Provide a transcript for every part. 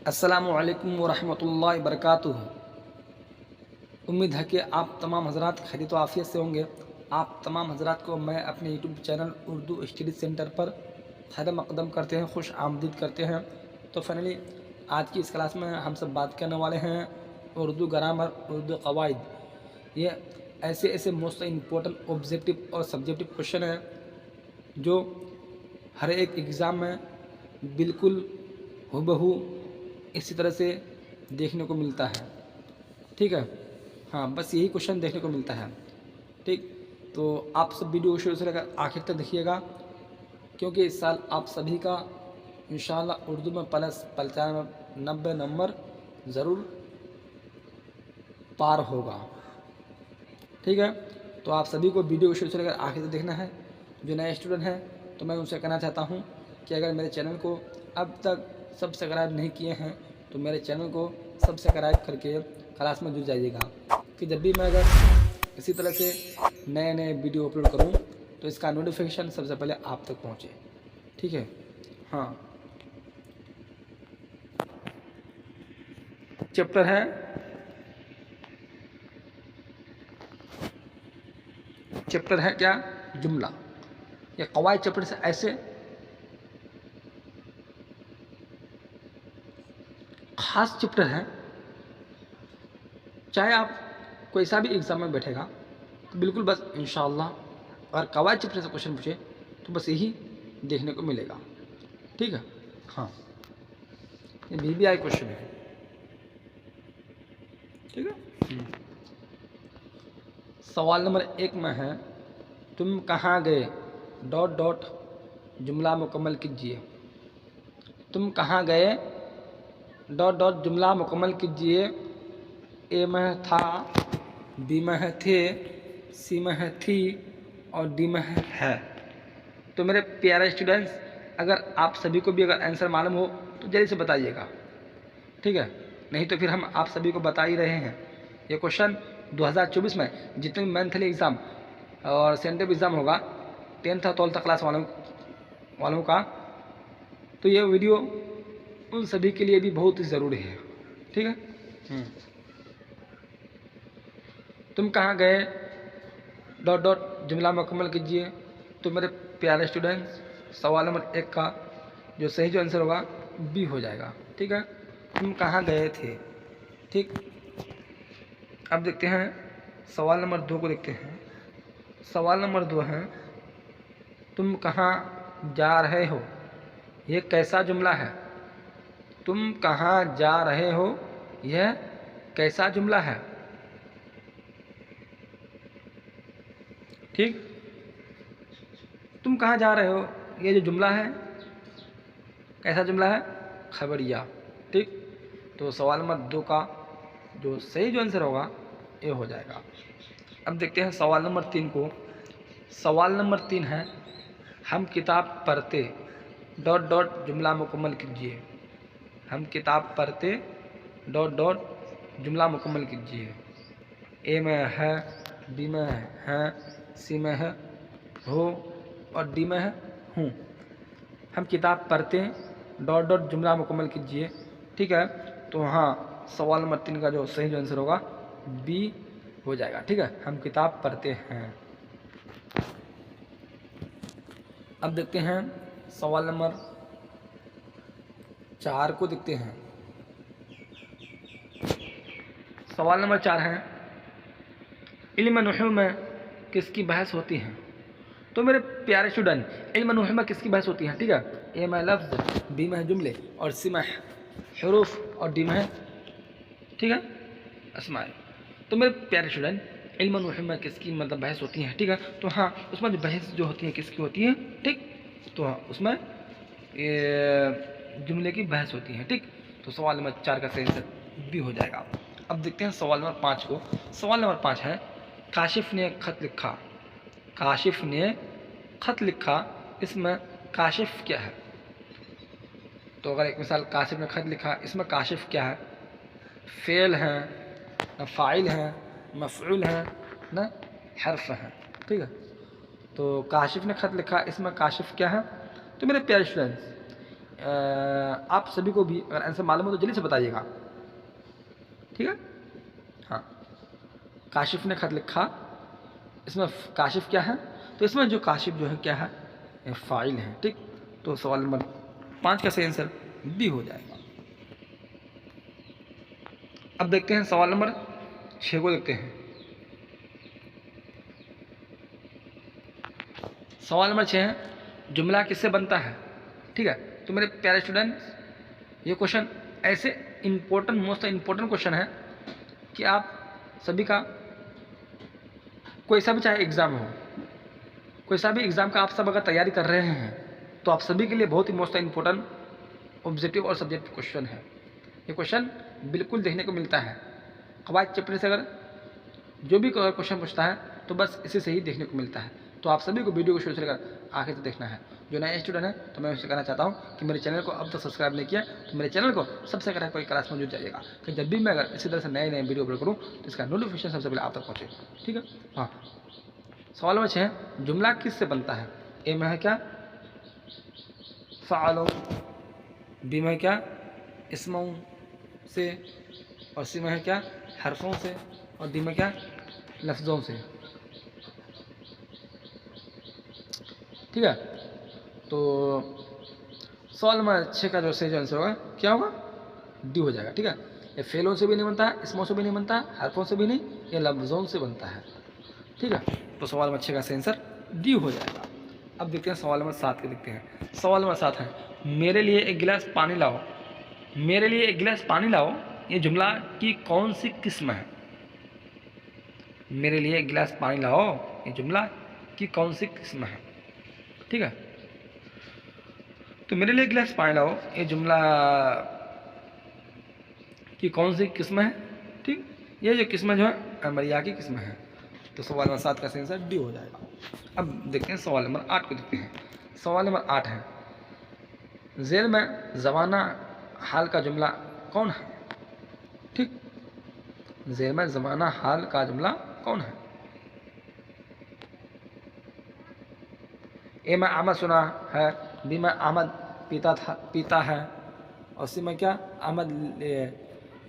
अस्सलामुअलैकुम वरहमतुल्लाहि वबरकातुहू। उम्मीद है कि आप तमाम हज़रात खैरियत व आफ़ियत से होंगे। आप तमाम हज़रात को मैं अपने YouTube channel Urdu study centre पर खैर मक़दम करते हैं, खुश आमदीद करते हैं। तो फाइनली आज की इस क्लास में हम सब बात करने वाले हैं उर्दू ग्रामर, उर्दू क़वाइद। ये ऐसे ऐसे मोस्ट इम्पोर्टेंट ऑब्जेक्टिव और सब्जेक्टिव क्वेश्चन हैं जो हर एक एग्ज़ाम में बिल्कुल हूबहू इसी तरह से देखने को मिलता है। ठीक है, हाँ, बस यही क्वेश्चन देखने को मिलता है। ठीक, तो आप सब वीडियो को शुरू से लेकर आखिर तक देखिएगा, क्योंकि इस साल आप सभी का इंशाअल्लाह उर्दू में प्लस 95 नंबर ज़रूर पार होगा। ठीक है, तो आप सभी को वीडियो को शुरू से लेकर आखिर तक देखना है। जो नए स्टूडेंट हैं तो मैं उनसे कहना चाहता हूँ कि अगर मेरे चैनल को अब तक सब्सक्राइब नहीं किए हैं तो मेरे चैनल को सब्सक्राइब करके क्लास में जुड़ जाइएगा, कि जब भी मैं अगर इसी तरह से नए नए वीडियो अपलोड करूं तो इसका नोटिफिकेशन सबसे पहले आप तक पहुंचे। ठीक है, हाँ, चैप्टर है क्या, जुमला। ये कवायद चैप्टर से ऐसे खास चैप्टर है, चाहे आप कोई सा भी एग्ज़ाम में बैठेगा तो बिल्कुल बस इंशाअल्लाह अगर कवायद चैप्टर से क्वेश्चन पूछे तो बस यही देखने को मिलेगा। ठीक है, हाँ, ये BBI क्वेश्चन है। ठीक है, सवाल नंबर 1 में है, तुम कहाँ गए डॉट डॉट जुमला मुकम्मल कीजिए। तुम कहाँ गए डॉट डॉट जुमला मुकम्मल कीजिए। ए में है था, बी में है थे, सी में है थी और डी में है। तो मेरे प्यारे स्टूडेंट्स, अगर आप सभी को भी अगर आंसर मालूम हो तो जल्दी से बताइएगा। ठीक है, नहीं तो फिर हम आप सभी को बता ही रहे हैं। ये क्वेश्चन 2024 में जितने भी मंथली एग्ज़ाम और सेंटर एग्ज़ाम होगा 10th और 12th क्लास वालों का, तो ये वीडियो उन सभी के लिए भी बहुत ही ज़रूरी है। ठीक है, तुम कहाँ गए डॉट डॉट जुमला मुकम्मल कीजिए। तो मेरे प्यारे स्टूडेंट्स, सवाल नंबर 1 का जो सही जो आंसर होगा बी हो जाएगा। ठीक है, तुम कहाँ गए थे। ठीक, अब देखते हैं सवाल नंबर 2 को देखते हैं। सवाल नंबर 2 है, तुम कहाँ जा रहे हो। यह कैसा जुमला है। तुम कहाँ जा रहे हो, यह कैसा जुमला है। ठीक, तुम कहाँ जा रहे हो, ये जो जुमला है कैसा जुमला है, खबरिया। ठीक, तो सवाल नंबर 2 का जो सही जो आंसर होगा ये हो जाएगा। अब देखते हैं सवाल नंबर 3 को। सवाल नंबर 3 है, हम किताब पढ़ते डॉट डॉट जुमला मुकम्मल कीजिए। हम किताब पढ़ते डॉट डॉट जुमला मुकम्मल कीजिए। ए में है, बी में है, सी में है हो और डी में है हूँ। हम किताब पढ़ते डॉट डॉट जुमला मुकम्मल कीजिए। ठीक है, तो हाँ, सवाल नंबर 3 का जो सही जो आंसर होगा बी हो जाएगा। ठीक है, हम किताब पढ़ते हैं। अब देखते हैं सवाल नंबर 4 को देखते हैं। सवाल नंबर 4 है, इल्म नहू में किसकी बहस होती है। तो मेरे प्यारे स्टूडेंट, इल्म नहू में किसकी बहस होती है। ठीक है, ए में लफ्ज़, बी में जुमले और सी में हुरूफ और डी में, ठीक है, अस्माए। तो मेरे प्यारे स्टूडेंट, इल्म नहू में किसकी मतलब बहस होती है। ठीक है, तो हाँ, उसमें जो बहस जो होती है किसकी होती है। ठीक, तो हाँ, उसमें जुमले की बहस होती है। ठीक, तो सवाल नंबर 4 का सही आंसर बी हो जाएगा। अब देखते हैं सवाल नंबर 5 को। सवाल नंबर 5 है, काशिफ ने खत लिखा। काशिफ ने खत लिखा, इसमें काशिफ क्या है। तो अगर एक मिसाल, काशिफ ने खत लिखा, इसमें काशिफ क्या है, फ़ेल है, न फ़ाइल है, मफ़ऊल है, न हर्फ है। ठीक है, तो काशिफ ने खत लिखा, इसमें काशिफ क्या है। तो मेरे प्यारे स्टूडेंट्स, आप सभी को भी अगर आंसर मालूम हो तो जल्दी से बताइएगा, ठीक है। हाँ, काशिफ ने खत लिखा, इसमें काशिफ क्या है, तो इसमें जो काशिफ जो है क्या है, फ़ाइल है, ठीक। तो सवाल नंबर 5 का सही आंसर बी हो जाएगा। अब देखते हैं सवाल नंबर 6 को देखते हैं। सवाल नंबर 6 है, जुमला किससे बनता है, ठीक है। तो मेरे प्यारे स्टूडेंट्स, ये क्वेश्चन ऐसे इम्पोर्टेंट, मोस्ट इम्पोर्टेंट क्वेश्चन है कि आप सभी का कोई सा भी चाहे एग्ज़ाम हो, कोई सा भी एग्ज़ाम का आप सब अगर तैयारी कर रहे हैं तो आप सभी के लिए बहुत ही मोस्ट इम्पोर्टेंट ऑब्जेक्टिव और सब्जेक्ट क्वेश्चन है। ये क्वेश्चन बिल्कुल देखने को मिलता है कवायद चैप्टर से, अगर जो भी क्वेश्चन पूछता है तो बस इसी से ही देखने को मिलता है। तो आप सभी को वीडियो को शुरू से लेकर आखिर तक देखना है। जो नए स्टूडेंट है तो मैं उससे कहना चाहता हूँ कि मेरे चैनल को अब तक सब्सक्राइब नहीं किया तो मेरे चैनल को सबसे करें कोई क्लास में जुड़ जाइएगा कि जब भी मैं अगर इसी तरह से नए नए वीडियो अपलोड करूँ तो इसका नोटिफिकेशन सबसे पहले आप तक पहुँचे, ठीक है। हाँ, सवाल नंबर 6 है, जुमला किससे बनता है। ए में है क्या, फ़अल, बी में है क्या, इस्मों से, और सी में है क्या, हरफों से, और डी में क्या, लफ्ज़ों से, ठीक है। तो सवाल नंबर 6 का जो सही आंसर होगा क्या होगा, डी हो जाएगा, ठीक है। ये फेलों से भी नहीं बनता है, इसमों से भी नहीं बनता है, हरफों से भी नहीं, ये लफ्ज़ों से बनता है, ठीक है। तो सवाल नंबर 6 का सही आंसर डी हो जाएगा। अब देखते हैं सवाल नंबर 7 के देखते हैं। सवाल नंबर 7 है, मेरे लिए एक गिलास पानी लाओ, मेरे लिए एक गिलास पानी लाओ, ये जुमला की कौन सी किस्म है। मेरे लिए एक गिलास पानी लाओ, ये जुमला की कौन सी किस्म है, ठीक है। तो मेरे लिए एक गिलास पानी लाओ, ये जुमला की कौन सी किस्म है, ठीक। ये जो किस्म जो है अमरिया की किस्म है। तो सवाल नंबर 7 का सही आंसर डी हो जाएगा। अब देखते हैं सवाल नंबर 8 को देखते हैं। सवाल नंबर 8 है, ज़ेल में ज़माना हाल का जुमला कौन है, ठीक। ज़ेल में ज़माना हाल का जुमला कौन है। ए में आमद सुना है, बी में आमद पीता है, और सी में क्या, आमद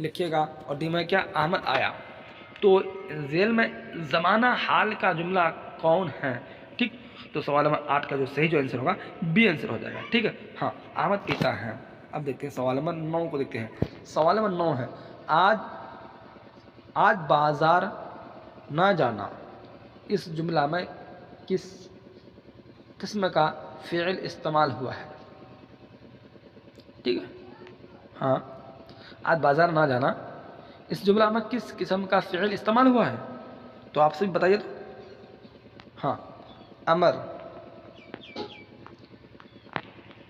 लिखिएगा, और डी में क्या, आमद आया। तो ज़ेल में ज़माना हाल का जुमला कौन है, ठीक। तो सवाल नंबर 8 का जो सही जो आंसर होगा बी आंसर हो जाएगा, ठीक है। हाँ, आमद पीता है। अब देखते हैं सवाल नंबर 9 को देखते हैं। सवाल नंबर 9 है, आज बाज़ार ना जाना, इस जुमला में किस किस्म का फ़िल इस्तेमाल हुआ है, ठीक है। हाँ, आज बाज़ार ना जाना, इस जुमला में किस किस्म का फ़िल इस्तेमाल हुआ है, तो आप सभी बताइए तो। हाँ, अमर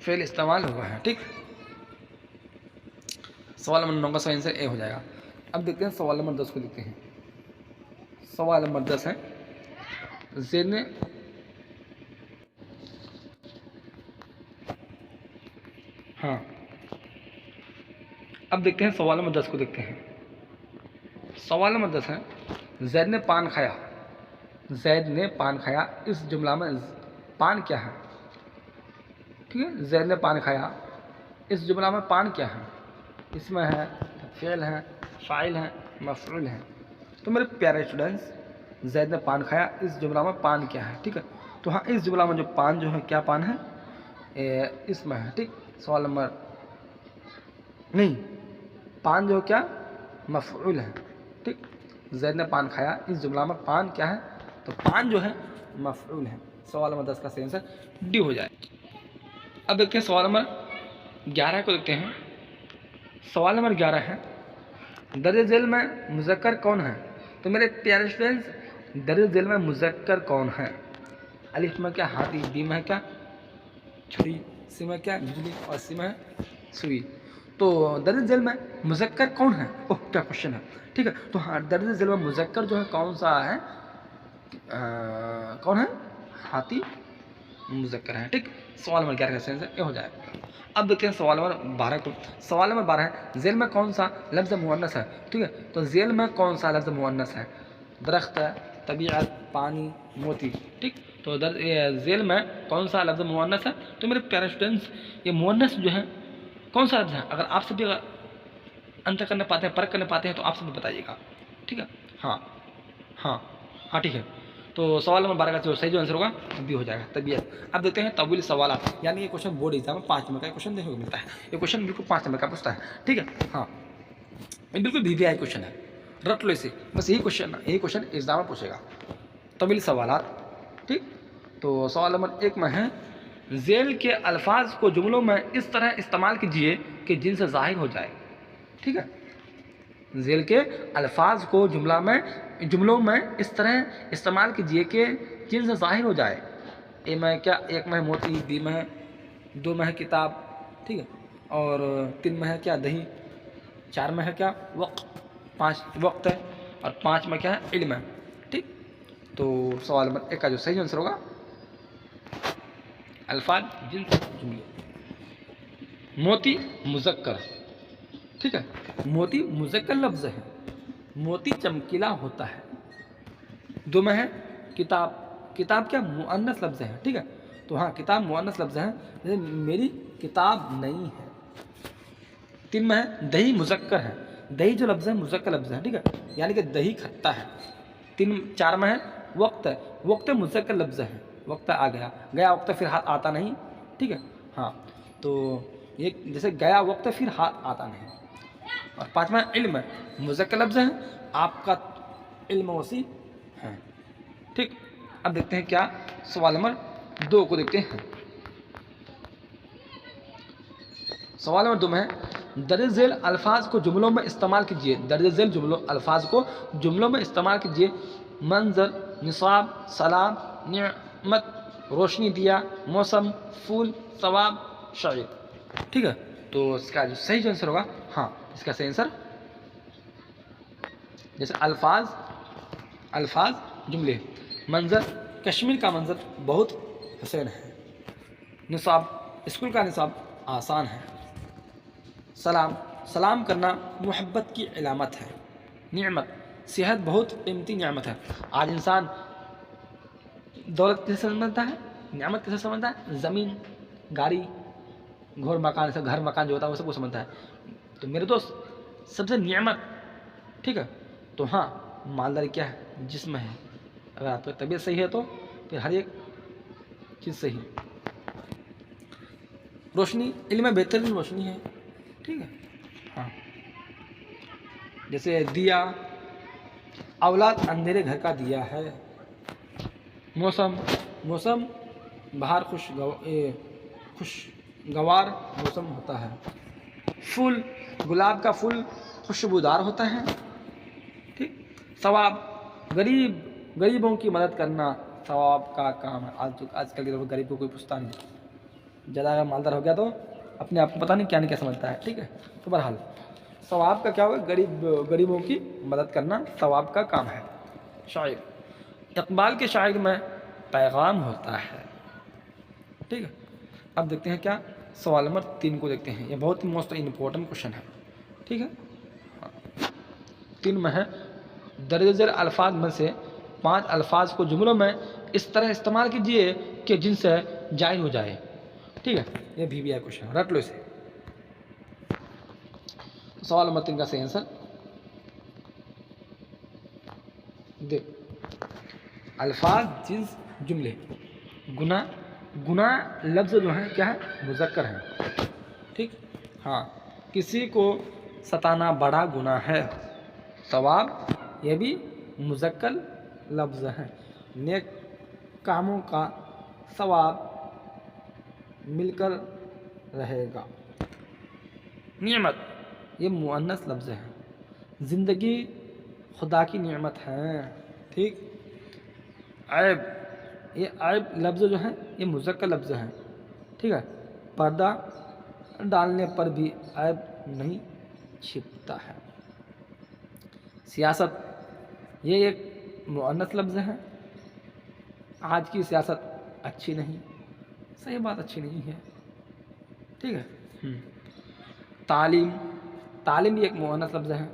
फ़िल इस्तेमाल हुआ है, ठीक। सवाल नंबर 9 का सही आंसर ए हो जाएगा। अब देखते हैं सवाल नंबर 10 को देखते हैं। सवाल नंबर 10 है, ज़ेड ने हाँ, अब देखते हैं सवाल नंबर 10 को देखते हैं। सवाल नंबर 10 है, ज़ैद ने पान खाया, ज़ैद ने पान खाया, इस जुमला में पान क्या है, ठीक है। ज़ैद ने पान खाया, इस जुमला में पान क्या है, इसमें है, फ़ेल है, फ़ाइल है, मफ़ऊल है। तो मेरे प्यारे स्टूडेंट्स, ज़ैद ने पान खाया, इस जुमला में पान क्या है, ठीक है। तो हाँ, इस जुमला में जो पान जो है क्या पान है, इसमें है, ठीक। सवाल नंबर नहीं, पान जो क्या, मफ़ऊल है, ठीक। ज़ैद ने पान खाया, इस जुमला में पान क्या है, तो पान जो है मफ़ऊल है। सवाल नंबर 10 का सही आंसर डी हो जाए। अब देखते हैं सवाल नंबर 11 को देखते हैं। सवाल नंबर 11 है, दर्ज झेल में मुज़क्कर कौन है। तो मेरे प्यारे स्टूडेंट्स, दर्ज झेल में मुज़क्कर कौन है। अलिफ में क्या, हाथी, बी में क्या, छुरी, सी में क्या, बिजली, और सी में सुई। तो दर्ज झेल में मुज़क्कर कौन है, ओह क्या क्वेश्चन है, ठीक है। तो हाँ, दर्ज झेल में मुज़क्कर जो है कौन सा है, कौन है, हाथी मुज़क्कर है, ठीक। सवाल नंबर 11 का सही आंसर ये हो जाएगा। अब देखते हैं सवाल नंबर 12 को। सवाल नंबर 12 है, ज़ेल में कौन सा लफ्ज़ मुअन्नस है, ठीक है। तो ज़ेल में कौन सा लफ्ज़ मुअन्नस है, दरख्त, तबीयत, पानी, मोती, ठीक। तो जेल में कौन सा लफ्ज़ मुअन्नस है? तो मेरे प्यारे स्टूडेंट्स, ये मुअन्नस जो है कौन सा लफ्ज़ है? अगर आपसे भी अगर अंतर करने पाते हैं, परख करने पाते हैं, तो आपसे भी बताइएगा। ठीक है, हाँ हाँ हाँ, ठीक है। तो सवाल नंबर 12 का जो सही जो आंसर होगा बी हो जाएगा, तबीयत। अब देखते हैं तवील सवाल, यानी ये क्वेश्चन बोर्ड एग्जाम में 5 नंबर का क्वेश्चन देखने को मिलता है। ये क्वेश्चन बिल्कुल 5 नंबर का पूछता है। ठीक है, हाँ, ये बिल्कुल VVI क्वेश्चन है, रट लो इसे, बस यही क्वेश्चन एग्जाम में पूछेगा, तवील सवाल। ठीक, तो सवाल नंबर 1 में है, जेल के अल्फाज को जुमलों में इस तरह इस्तेमाल कीजिए कि जिनसे जाहिर हो जाए। ठीक है, जेल के अल्फाज को जुमलों में इस तरह इस्तेमाल कीजिए कि जिनसे जाहिर हो जाए। ए में क्या, 1 में है मोती, बी में है, 2 में है किताब, ठीक है, और 3 में है क्या, दही, 4 में है क्या, वक्त, 5 वक्त है, और 5 में क्या है, इल्म है। ठीक, तो सवाल नंबर 1 का जो सही आंसर होगा अल्फाज जिनसे जुमले। मोती मुज़क्कर, ठीक है, मोती मुज़क्कर लफ्ज़ है, मोती चमकीला होता है। 2 में है किताब, किताब क्या मुअन्नस लफ्ज़ है। ठीक है, तो हाँ, किताब मुअन्नस लफ्ज़ है, जैसे मेरी किताब नहीं है। 3 में है दही मुज़क्कर है, दही जो लफ्ज़ है मुज़क्कर लफ्ज़ है। ठीक है, यानी कि दही खट्टा है। 4 में है वक्त है, वक्त मुज़क्कर लफ्ज़ है, वक्त आ गया, गया वक्त फिर हाथ आता नहीं। ठीक है, हाँ, तो ये जैसे गया वक्त फिर हाथ आता नहीं। और 5वां इल्म, मुज़क्कर लफ्ज़ है, आपका इल्म वसी है। ठीक, अब देखते हैं क्या सवाल नंबर 2 को देखते हैं। सवाल नंबर 2 में है, दर्ज झेल अल्फाज को जुमलों में इस्तेमाल कीजिए। दर्ज झेल अल्फाज को जुमलों में इस्तेमाल कीजिए। मंजर, निसाब, सलाम, निअमत, रोशनी दिया, मौसम, फूल, सवाब, शायर। ठीक है, तो इसका जो सही आंसर होगा, हाँ, इसका सही आंसर, जैसे अल्फाज जुमले। मंजर, कश्मीर का मंजर बहुत हसीन है। निसाब, स्कूल का निसाब आसान है। सलाम, सलाम करना मोहब्बत की अलामत है। निअमत, सेहत बहुत कीमती नियामत है। आज इंसान दौलत किसे समझता है, नियामत किसे समझता है? ज़मीन, गाड़ी, घर मकान, सब घर मकान जो होता है वो सबको समझता है। तो मेरे दोस्त, सबसे नियामत, ठीक है, तो हाँ, मालदारी क्या है? जिस्म है। अगर आपकी तबीयत सही है तो फिर हर एक चीज़ सही। रोशनी, इल्म बेहतरीन रोशनी है। ठीक है, हाँ, जैसे दिया, औलाद अंधेरे घर का दिया है। मौसम, मौसम बाहर खुशगवार मौसम होता है। फूल, गुलाब का फूल खुशबूदार होता है। ठीक, सवाब, गरीबों की मदद करना सवाब का काम है। आजकल के गरीब को कोई पूछता नहीं, ज़्यादा अगर मालदार हो गया तो अपने आप को पता नहीं क्या समझता है। ठीक है, तो बहरहाल सवाब का क्या होगा, गरीबों की मदद करना सवाब का काम है। शायर, इकबाल के शायर में पैगाम होता है। ठीक है, अब देखते हैं क्या सवाल नंबर 3 को देखते हैं। ये बहुत ही मोस्ट इम्पोर्टेंट क्वेश्चन है। ठीक है, 3 में है, दर्ज झेल अल्फाज में से 5 अल्फाज को जुमलों में इस तरह इस्तेमाल कीजिए कि जिनसे जाहिर हो जाए। ठीक है, ये VVI क्वेश्चन, रट लो इसे। सवाल नंबर 3 का सही आंसर देख, अल्फाज जिन्स जुमले। गुना, गुना लफ्ज़ जो है क्या है, मुज़क्कर है। ठीक, हाँ, किसी को सताना बड़ा गुनाह है। सवाब, यह भी मुज़क्कर लफ्ज़ है। नेक कामों का सवाब मिलकर रहेगा। नियमत, ये मुअन्नस लफ्ज़ है। ज़िंदगी खुदा की नियमत है। ठीक, ऐब, ये ऐब लफ्ज़ जो है ये मुज़क्कर लफ्ज़ है। ठीक है, पर्दा डालने पर भी ऐब नहीं छिपता है। सियासत, ये एक मुअन्नस लफ्ज़ है। आज की सियासत अच्छी नहीं, सही बात, अच्छी नहीं है। ठीक है, तालीम, तालीम भी एक मुअन्नस लफ्ज़ है।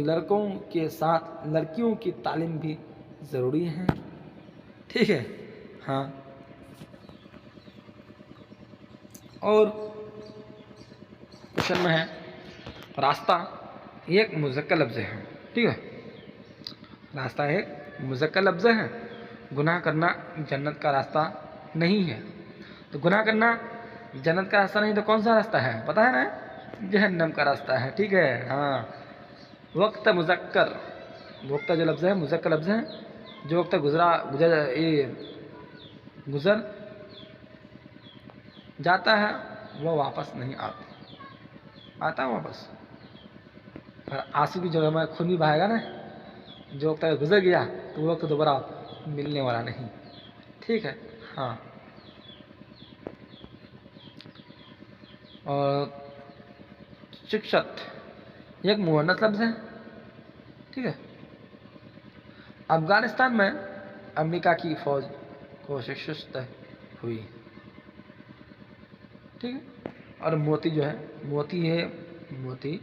लड़कों के साथ लड़कियों की तालीम भी ज़रूरी है। ठीक है। हाँ, और क्वेश्चन में है रास्ता एक मुज़क्कर लफ्ज़ है। ठीक है, रास्ता एक मुज़क्कर लफ्ज़ है, गुनाह करना जन्नत का रास्ता नहीं है। तो गुनाह करना जन्नत का रास्ता नहीं तो कौन सा रास्ता है पता है ना? जहन्नम का रास्ता है। ठीक है। हाँ, वक्त मुज़क्कर, वक्त जो लफ्ज़ है मुज़क्कर लफ्ज़ है, जो वक्त गुज़र जाता है वो वापस नहीं आता है वापस। और आंसू की जगह में खून भी बहाएगा ना, जो वक्त अगर गुजर गया तो वो वक्त दोबारा मिलने वाला नहीं। ठीक है। हाँ, और शिक्षक एक मुअन्नस लफ्ज़ है। ठीक है, अफ़गानिस्तान में अमेरिका की फ़ौज को शिकस्त हुई। ठीक है, और मोती जो है, मोती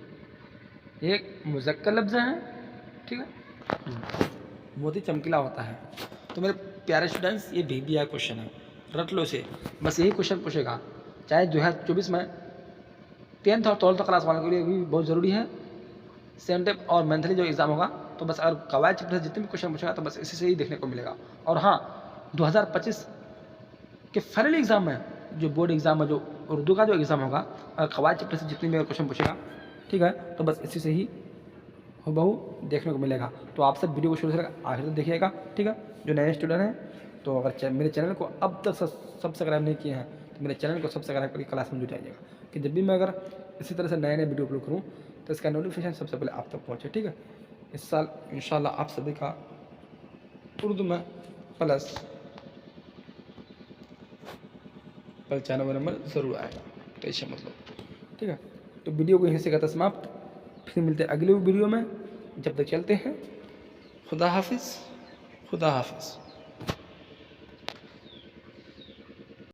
एक मुज़क्कर लफ्ज़ है। ठीक है, मोती चमकीला होता है। तो मेरे प्यारे स्टूडेंट्स, ये BBI क्वेश्चन है, रट लो इसे। बस यही क्वेश्चन पूछेगा, चाहे 2024 में 10th और 12th क्लास वालों के लिए भी बहुत ज़रूरी है। सेंटेप और मंथली जो एग्ज़ाम होगा, तो बस अगर कवायद चैप्टर से जितने भी क्वेश्चन पूछेगा तो बस इसी से ही देखने को मिलेगा। और हाँ, 2025 के फाइनल एग्ज़ाम में जो बोर्ड एग्ज़ाम है, जो उर्दू का जो एग्ज़ाम होगा, और कवायद चैप्टर से जितने भी क्वेश्चन पूछेगा, ठीक है, तो बस इसी से ही हूबहू देखने को मिलेगा। तो आप सब वीडियो को शुरू से आखिर तक देखिएगा। ठीक है, जो नए स्टूडेंट हैं तो अगर मेरे चैनल को अब तक सब्सक्राइब नहीं किए हैं तो मेरे चैनल को सब्सक्राइब करके क्लास में जुट जाइएगा, कि जब भी मैं अगर इसी तरह से नए नए वीडियो अपलोड करूँ तो इसका नोटिफिकेशन सबसे पहले आप तक पहुँचे। ठीक है, इस साल इंशाल्लाह आप सभी का उर्दू में प्लस चैनल नंबर ज़रूर आएगा, तो इससे मतलब। ठीक है, तो वीडियो को यहीं से करता समाप्त। फिर मिलते हैं अगले वीडियो में, जब तक चलते हैं। खुदा हाफिज़।